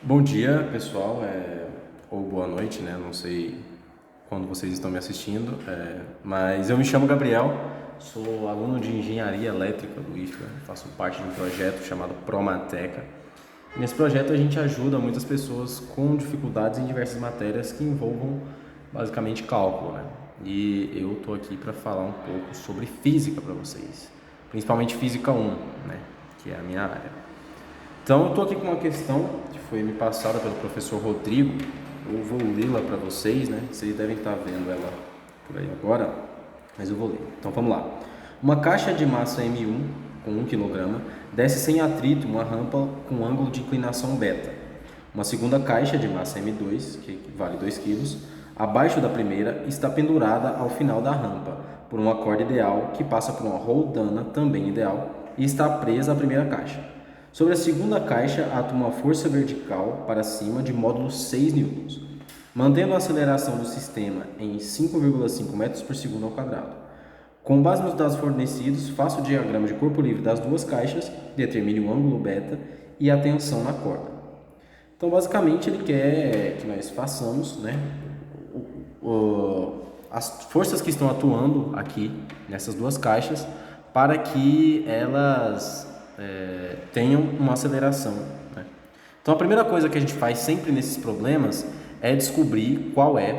Bom dia, pessoal, ou boa noite, né? Não sei quando vocês estão me assistindo, mas eu me chamo Gabriel, sou aluno de Engenharia Elétrica do IFBA, faço parte de um projeto chamado Promateca. Nesse projeto a gente ajuda muitas pessoas com dificuldades em diversas matérias que envolvam basicamente cálculo, né? E eu tô aqui para falar um pouco sobre física para vocês, principalmente física 1, né? Que é a minha área. Então, eu estou aqui com uma questão que foi me passada pelo professor Rodrigo. Eu vou lê-la para vocês, né? Vocês devem estar vendo ela por aí agora, mas eu vou ler. Então, vamos lá. Uma caixa de massa M1 com 1 kg desce sem atrito uma rampa com ângulo de inclinação beta. Uma segunda caixa de massa M2, que vale 2 kg, abaixo da primeira, está pendurada ao final da rampa por uma corda ideal que passa por uma roldana também ideal e está presa à primeira caixa. Sobre a segunda caixa, atua uma força vertical para cima de módulo 6 newtons, mantendo a aceleração do sistema em 5,5 metros por segundo ao quadrado. Com base nos dados fornecidos, faça o diagrama de corpo livre das duas caixas, determine o ângulo beta e a tensão na corda. Então, basicamente, ele quer que nós façamos, né, as forças que estão atuando aqui nessas duas caixas para que elas tenham uma aceleração, né? Então a primeira coisa que a gente faz sempre nesses problemas é descobrir qual é,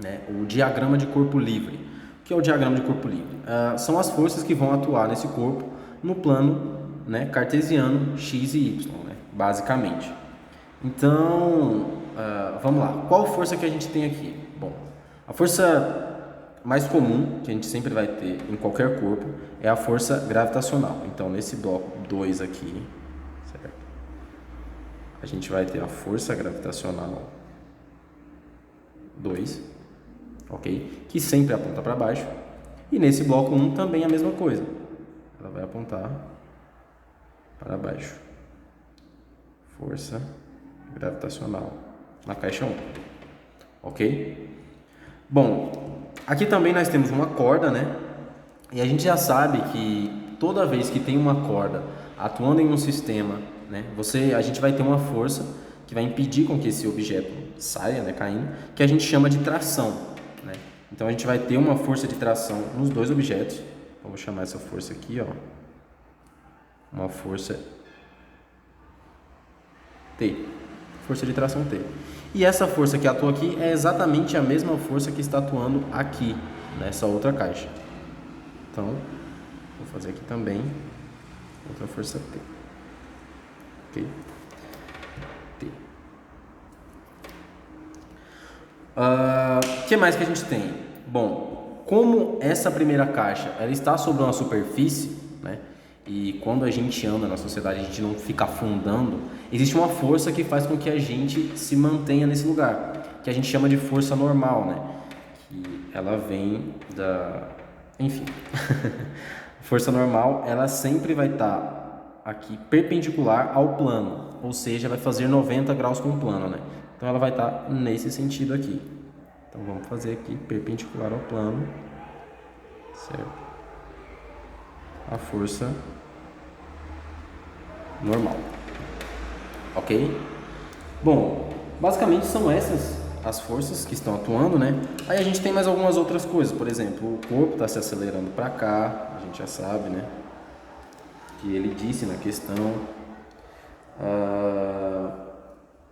né, o diagrama de corpo livre. O que é o diagrama de corpo livre? São as forças que vão atuar nesse corpo no plano, né, cartesiano x e y, né, basicamente. Então, vamos lá. Qual força que a gente tem aqui? Bom, a força mais comum que a gente sempre vai ter em qualquer corpo é a força gravitacional. Então, nesse bloco 2 aqui, certo? A gente vai ter a força gravitacional 2, ok? Que sempre aponta para baixo. E nesse bloco 1 também é a mesma coisa. Ela vai apontar para baixo. Força gravitacional na caixa 1, ok? Bom, aqui também nós temos uma corda, né? E a gente já sabe que toda vez que tem uma corda atuando em um sistema, né, a gente vai ter uma força que vai impedir com que esse objeto saia, né, caindo, que a gente chama de tração, né? Então a gente vai ter uma força de tração nos dois objetos. Vamos chamar essa força aqui, ó, uma força T, força de tração T. E essa força que atua aqui é exatamente a mesma força que está atuando aqui, nessa outra caixa. Então, vou fazer aqui também outra força T. Ok? T. O que mais que a gente tem? Bom, como essa primeira caixa ela está sobre uma superfície, né? E quando a gente anda na sociedade, a gente não fica afundando, existe uma força que faz com que a gente se mantenha nesse lugar, que a gente chama de força normal, né? Que ela vem da... Enfim, força normal, ela sempre vai estar aqui perpendicular ao plano, ou seja, vai fazer 90 graus com o plano, né? Então ela vai estar nesse sentido aqui. Então vamos fazer aqui perpendicular ao plano, certo? A força normal, ok? Bom, basicamente são essas as forças que estão atuando, né? Aí a gente tem mais algumas outras coisas, por exemplo, o corpo está se acelerando para cá, a gente já sabe, né? Que ele disse na questão,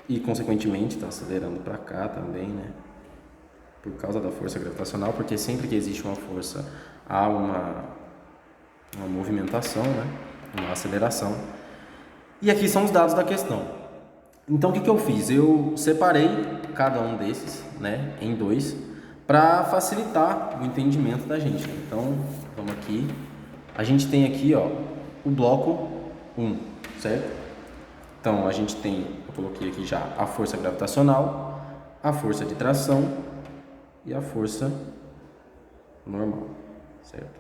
e consequentemente está acelerando para cá também, né? Por causa da força gravitacional, porque sempre que existe uma força há uma movimentação, né? Uma aceleração. E aqui são os dados da questão. Então o que eu fiz? Eu separei cada um desses, né, em dois, para facilitar o entendimento da gente. Então vamos aqui. A gente tem aqui, ó, o bloco 1, certo? Então a gente tem, eu coloquei aqui já a força gravitacional, a força de tração e a força normal, certo?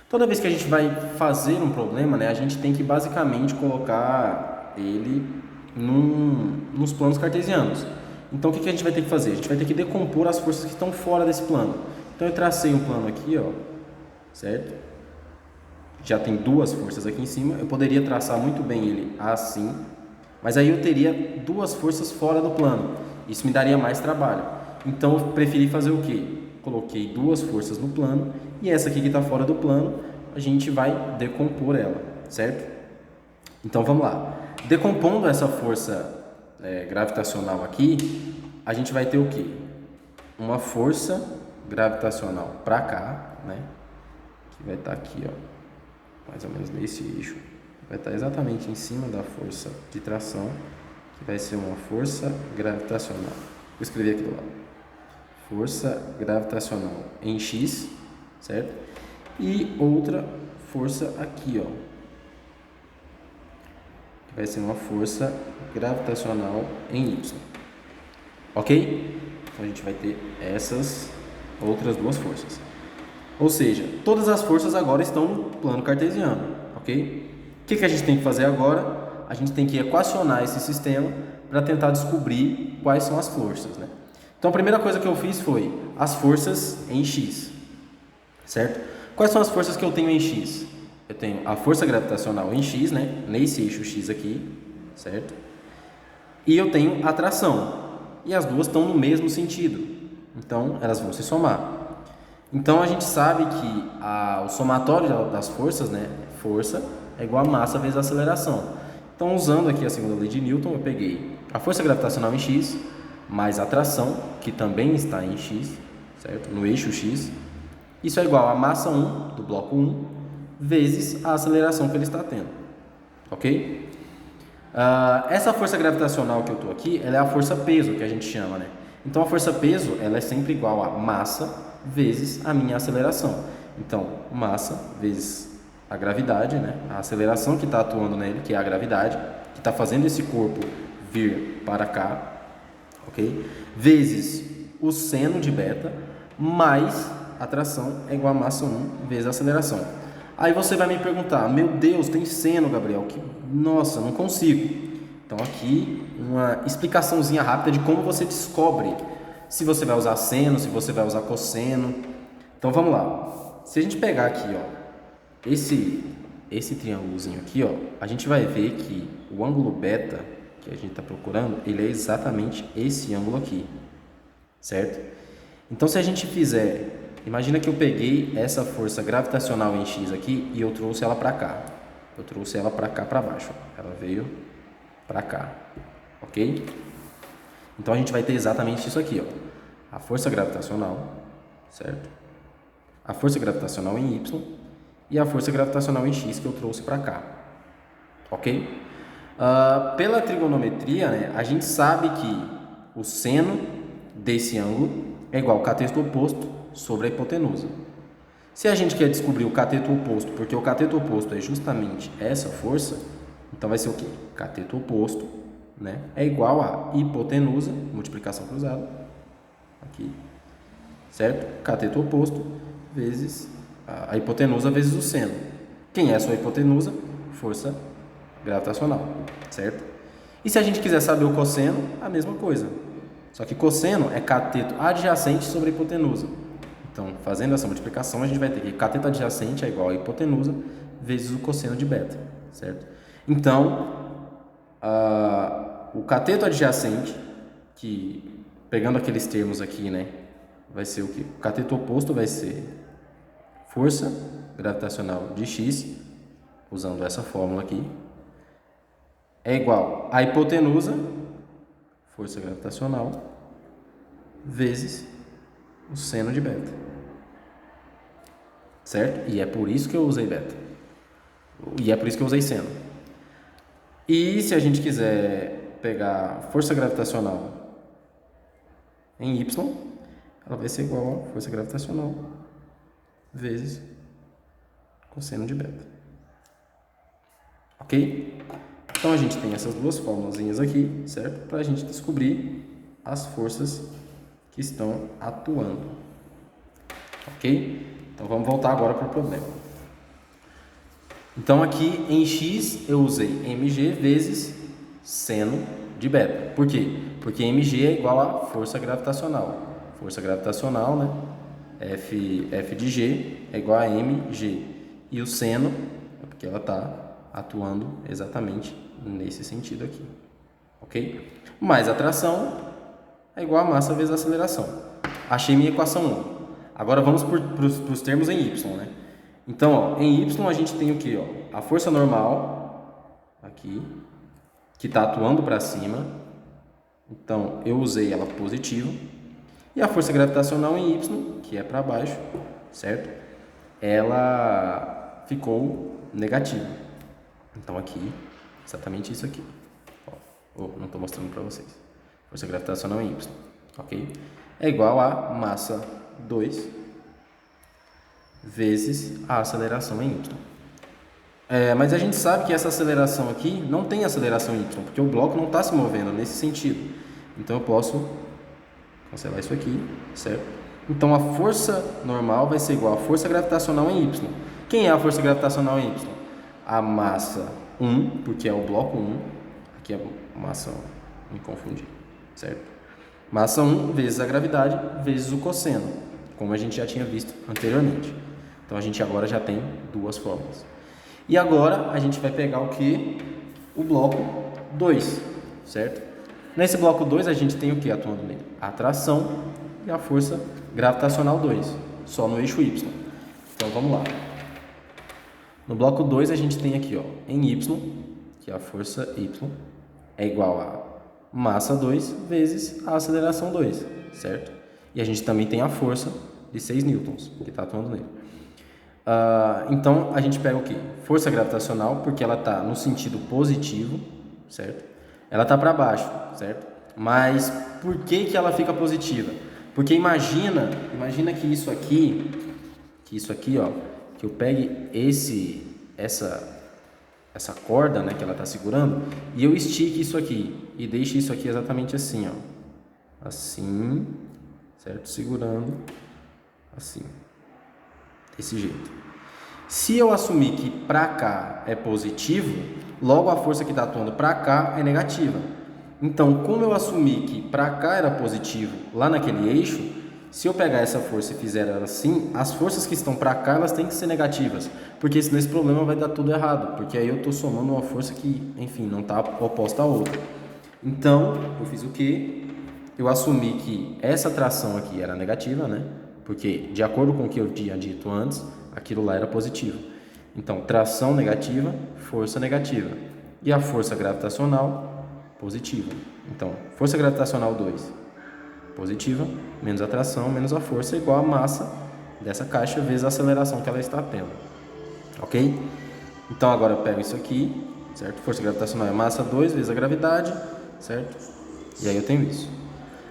Toda vez que a gente vai fazer um problema, né, a gente tem que basicamente colocar ele nos planos cartesianos. Então o que a gente vai ter que fazer? A gente vai ter que decompor as forças que estão fora desse plano. Então eu tracei um plano aqui, ó, certo? Já tem duas forças aqui em cima. Eu poderia traçar muito bem ele assim, Mas aí eu teria duas forças fora do plano. Isso me daria mais trabalho. Então eu preferi fazer o quê? Coloquei duas forças no plano e essa aqui que está fora do plano, a gente vai decompor ela, certo? Então vamos lá. Decompondo essa força gravitacional aqui, a gente vai ter o quê? Uma força gravitacional para cá, né? Que vai estar aqui, ó, mais ou menos nesse eixo. Vai estar exatamente em cima da força de tração, que vai ser uma força gravitacional. Vou escrever aqui do lado. Força gravitacional em X, certo? E outra força aqui, ó, que vai ser uma força gravitacional em Y. Ok? Então a gente vai ter essas outras duas forças. Ou seja, todas as forças agora estão no plano cartesiano, ok? O que a gente tem que fazer agora? A gente tem que equacionar esse sistema para tentar descobrir quais são as forças, né? Então a primeira coisa que eu fiz foi as forças em X, certo? Quais são as forças que eu tenho em X? Eu tenho a força gravitacional em X, né? Nesse eixo X aqui, certo? E eu tenho a tração. E as duas estão no mesmo sentido. Então elas vão se somar. Então a gente sabe que o somatório das forças, né? Força é igual a massa vezes a aceleração. Então, usando aqui a segunda lei de Newton, eu peguei a força gravitacional em X mais a tração, que também está em X, certo? No eixo X. Isso é igual a massa 1 do bloco 1 vezes a aceleração que ele está tendo, ok? Essa força gravitacional que eu estou aqui, ela é a força peso, que a gente chama, né? Então, a força peso, ela é sempre igual a massa vezes a minha aceleração. Então, massa vezes a gravidade, né? A aceleração que está atuando nele, que é a gravidade, que está fazendo esse corpo vir para cá, ok? Vezes o seno de beta, mais a tração é igual a massa 1 vezes a aceleração. Aí você vai me perguntar, meu Deus, tem seno, Gabriel? Nossa, não consigo. Então aqui uma explicaçãozinha rápida de como você descobre se você vai usar seno, se você vai usar cosseno. Então vamos lá. Se a gente pegar aqui, ó, esse triângulozinho aqui, ó, a gente vai ver que o ângulo beta que a gente está procurando, ele é exatamente esse ângulo aqui, certo? Então se a gente fizer, imagina que eu peguei essa força gravitacional em X aqui e eu trouxe ela para cá. Eu trouxe ela para cá, para baixo. Ela veio para cá, ok? Então a gente vai ter exatamente isso aqui, ó. A força gravitacional, certo? A força gravitacional em Y e a força gravitacional em X que eu trouxe para cá, ok? Pela trigonometria, né, a gente sabe que o seno desse ângulo é igual ao cateto oposto sobre a hipotenusa. Se a gente quer descobrir o cateto oposto, porque o cateto oposto é justamente essa força, então vai ser o quê? Cateto oposto, né, é igual a hipotenusa, multiplicação cruzada, aqui, certo? Cateto oposto vezes a hipotenusa vezes o seno. Quem é a sua hipotenusa? Força gravitacional, certo? E se a gente quiser saber o cosseno, a mesma coisa. Só que cosseno é cateto adjacente sobre a hipotenusa. Então, fazendo essa multiplicação, a gente vai ter que cateto adjacente é igual a hipotenusa vezes o cosseno de beta, certo? Então, o cateto adjacente, que pegando aqueles termos aqui, né, vai ser o que? O cateto oposto vai ser força gravitacional de X, usando essa fórmula aqui, é igual a hipotenusa, força gravitacional, vezes o seno de beta, certo? E é por isso que eu usei beta. E é por isso que eu usei seno. E se a gente quiser pegar força gravitacional em Y, ela vai ser igual a força gravitacional vezes cosseno de beta. Ok? Então a gente tem essas duas fórmulas aqui, certo? Para a gente descobrir as forças que estão atuando. Ok? Então vamos voltar agora para o problema. Então aqui em X eu usei mg vezes seno de beta. Por quê? Porque mg é igual a força gravitacional. Força gravitacional, né? F de G é igual a mg. E o seno é porque ela está atuando exatamente nesse sentido aqui. ok? Mais a tração é igual a massa vezes a aceleração. Achei minha equação 1. Agora vamos para os termos em y, né? Então, ó, em y a gente tem o que? A força normal, aqui, que está atuando para cima. Então, eu usei ela positiva. E a força gravitacional em y, que é para baixo, certo? Ela ficou negativa. Então, aqui, exatamente isso aqui. Ó, não estou mostrando para vocês. Força gravitacional em y, ok? É igual a massa 2 vezes a aceleração em y. Mas a gente sabe que essa aceleração aqui não tem aceleração em y, porque o bloco não está se movendo nesse sentido. Então eu posso cancelar isso aqui, certo? Então a força normal vai ser igual a força gravitacional em y. Quem é a força gravitacional em y? A massa 1, porque é o bloco 1. Aqui é a massa 1, me confundi, certo? Massa 1 vezes a gravidade vezes o cosseno, como a gente já tinha visto anteriormente. Então a gente agora já tem duas fórmulas. E agora a gente vai pegar o que? O bloco 2, certo? Nesse bloco 2 a gente tem o que atuando nele? A tração e a força gravitacional 2, só no eixo y. Então vamos lá. No bloco 2 a gente tem aqui, ó, em y, que é a força y, é igual a massa 2 vezes a aceleração 2, certo? E a gente também tem a força de 6 newtons, que está atuando nele. Então, a gente pega o quê? Força gravitacional, porque ela está no sentido positivo, certo? Ela está para baixo, certo? Mas por que ela fica positiva? Porque imagina que isso aqui, ó, que eu pegue essa corda, né, que ela está segurando, e eu estique isso aqui e deixe isso aqui exatamente assim, ó, assim, certo? Segurando assim, desse jeito. Se eu assumir que para cá é positivo, logo a força que está atuando para cá é negativa. Então, como eu assumi que para cá era positivo lá naquele eixo, se eu pegar essa força e fizer ela assim, as forças que estão para cá elas têm que ser negativas, porque senão esse problema vai dar tudo errado, porque aí eu estou somando uma força que, enfim, não está oposta à outra. Então, eu fiz o quê? Eu assumi que essa tração aqui era negativa, né? Porque, de acordo com o que eu tinha dito antes, aquilo lá era positivo. Então, tração negativa, força negativa. E a força gravitacional, positiva. Então, força gravitacional 2, positiva, menos a tração, menos a força, igual a massa dessa caixa vezes a aceleração que ela está tendo. Ok? Então, agora eu pego isso aqui, certo? Força gravitacional é massa 2 vezes a gravidade, certo? E aí eu tenho isso.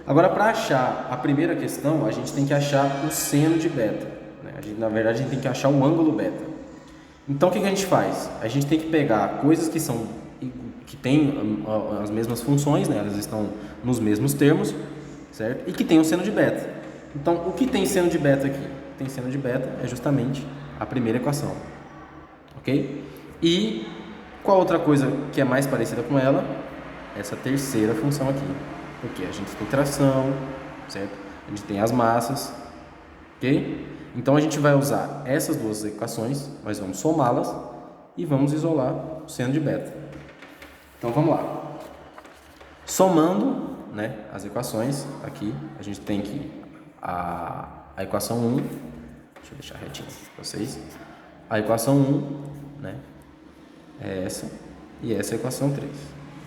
Agora, para achar a primeira questão, a gente tem que achar o seno de beta. Né? Na verdade, a gente tem que achar o ângulo beta. Então, o que a gente faz? A gente tem que pegar coisas que têm as mesmas funções, né? Elas estão nos mesmos termos, certo? E que tem o seno de beta. Então, o que tem seno de beta aqui? O que tem seno de beta é justamente a primeira equação. Ok? E qual outra coisa que é mais parecida com ela? Essa terceira função aqui. Porque a gente tem tração, certo? A gente tem as massas, ok? Então a gente vai usar essas duas equações, nós vamos somá-las e vamos isolar o seno de beta. Então vamos lá. Somando, né, as equações aqui, a gente tem que a equação 1, deixa eu deixar retinho aqui para vocês. A equação 1, né, é essa, e essa é a equação 3.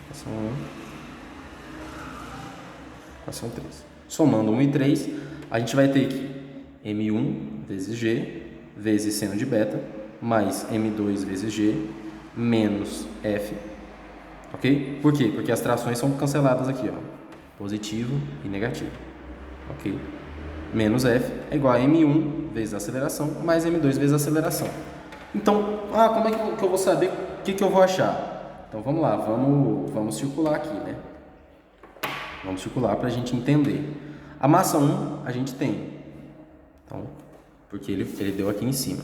Equação 1. Equação 3. Somando 1 e 3, a gente vai ter que M1 vezes G vezes seno de beta mais M2 vezes G menos F. Ok? Por quê? Porque as trações são canceladas aqui, ó. Positivo e negativo. Ok? Menos F é igual a M1 vezes a aceleração mais M2 vezes a aceleração. Então, como é que eu vou saber o que eu vou achar? Então, vamos lá. Vamos circular aqui, né? Vamos circular para a gente entender. A massa 1 a gente tem. Então, porque ele deu aqui em cima.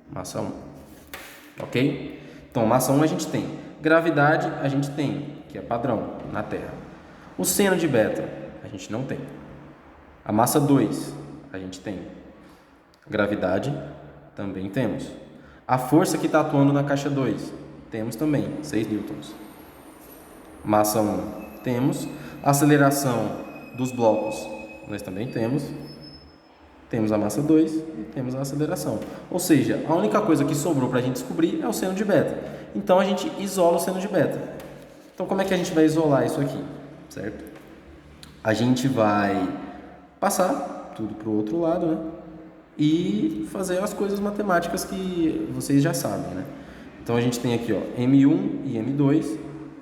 Massa 1. Ok? Então, massa 1 a gente tem. Gravidade a gente tem, que é padrão na Terra. O seno de beta a gente não tem. A massa 2 a gente tem. Gravidade também temos. A força que está atuando na caixa 2 temos também, 6 newtons. Massa 1 Temos. Aceleração dos blocos, nós também temos. Temos a massa 2 e temos a aceleração. Ou seja, a única coisa que sobrou para a gente descobrir é o seno de beta. Então, a gente isola o seno de beta. Então, como é que a gente vai isolar isso aqui? Certo? A gente vai passar tudo para o outro lado, né? E fazer as coisas matemáticas que vocês já sabem, né? Então, a gente tem aqui, ó, M1 e M2,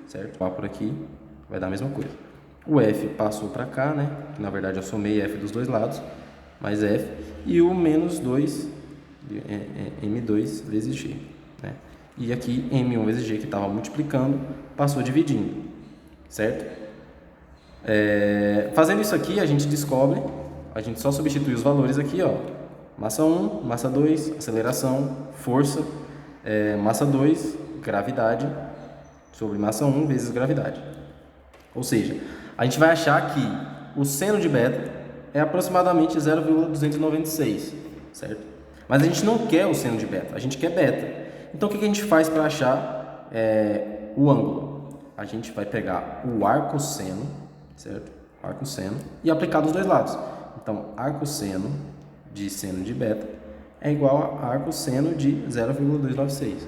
certo? Lá por aqui vai dar a mesma coisa. O F passou para cá, né? Que, na verdade, eu somei F dos dois lados, mais F. E o menos 2, M2 vezes G, né? E aqui, M1 vezes G, que estava multiplicando, passou dividindo, certo? Fazendo isso aqui, a gente descobre, a gente só substitui os valores aqui, ó. Massa 1, massa 2, aceleração, força, massa 2, gravidade, sobre massa 1 vezes gravidade. Ou seja, a gente vai achar que o seno de beta é aproximadamente 0,296, certo? Mas a gente não quer o seno de beta, a gente quer beta. Então, o que a gente faz para achar o ângulo? A gente vai pegar o arcosseno, certo? Arcosseno, e aplicar dos dois lados. Então, arcosseno de seno de beta é igual a arcosseno de 0,296.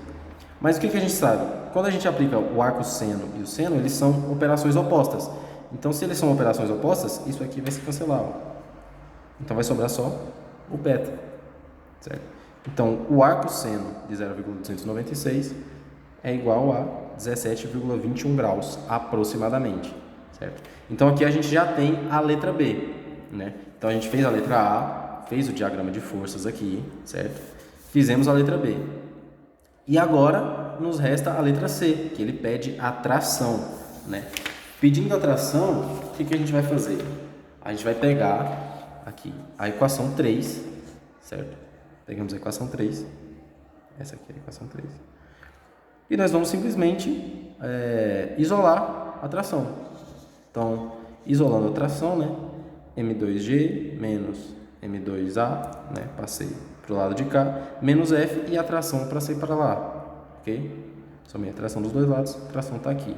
Mas o que a gente sabe? Quando a gente aplica o arcosseno e o seno, eles são operações opostas. Então, se eles são operações opostas, isso aqui vai se cancelar, ó. Então, vai sobrar só o beta, certo? Então, o arcosseno de 0,296 é igual a 17,21 graus, aproximadamente, certo? Então, aqui a gente já tem a letra B, né? Então, a gente fez a letra A, fez o diagrama de forças aqui, certo? Fizemos a letra B. E agora, nos resta a letra C, que ele pede a tração, né? Pedindo a tração, o que a gente vai fazer? A gente vai pegar aqui a equação 3, certo? Pegamos a equação 3, essa aqui é a equação 3, e nós vamos simplesmente isolar a tração. Então, isolando a tração, né? M2G menos M2A, né? Passei para o lado de cá, menos F e a tração passei para lá, ok? Somei a tração dos dois lados, a tração está aqui.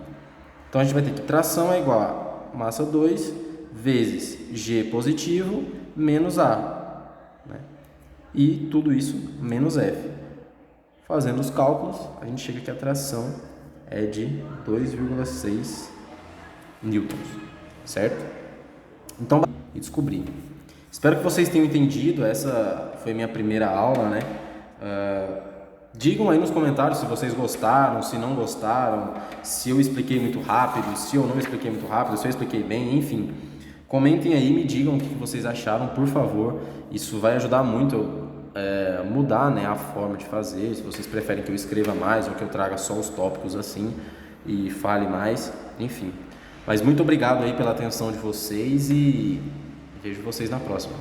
Então, a gente vai ter que tração é igual a massa 2 vezes G positivo menos A, né? E tudo isso menos F. Fazendo os cálculos, a gente chega que a tração é de 2,6 newtons, certo? Então, e descobri. Espero que vocês tenham entendido, essa foi minha primeira aula, né? Digam aí nos comentários se vocês gostaram, se não gostaram, se eu expliquei muito rápido, se eu não expliquei muito rápido, se eu expliquei bem, enfim. Comentem aí, me digam o que vocês acharam, por favor. Isso vai ajudar muito mudar, né, a forma de fazer, se vocês preferem que eu escreva mais ou que eu traga só os tópicos assim e fale mais, enfim. Mas muito obrigado aí pela atenção de vocês e vejo vocês na próxima.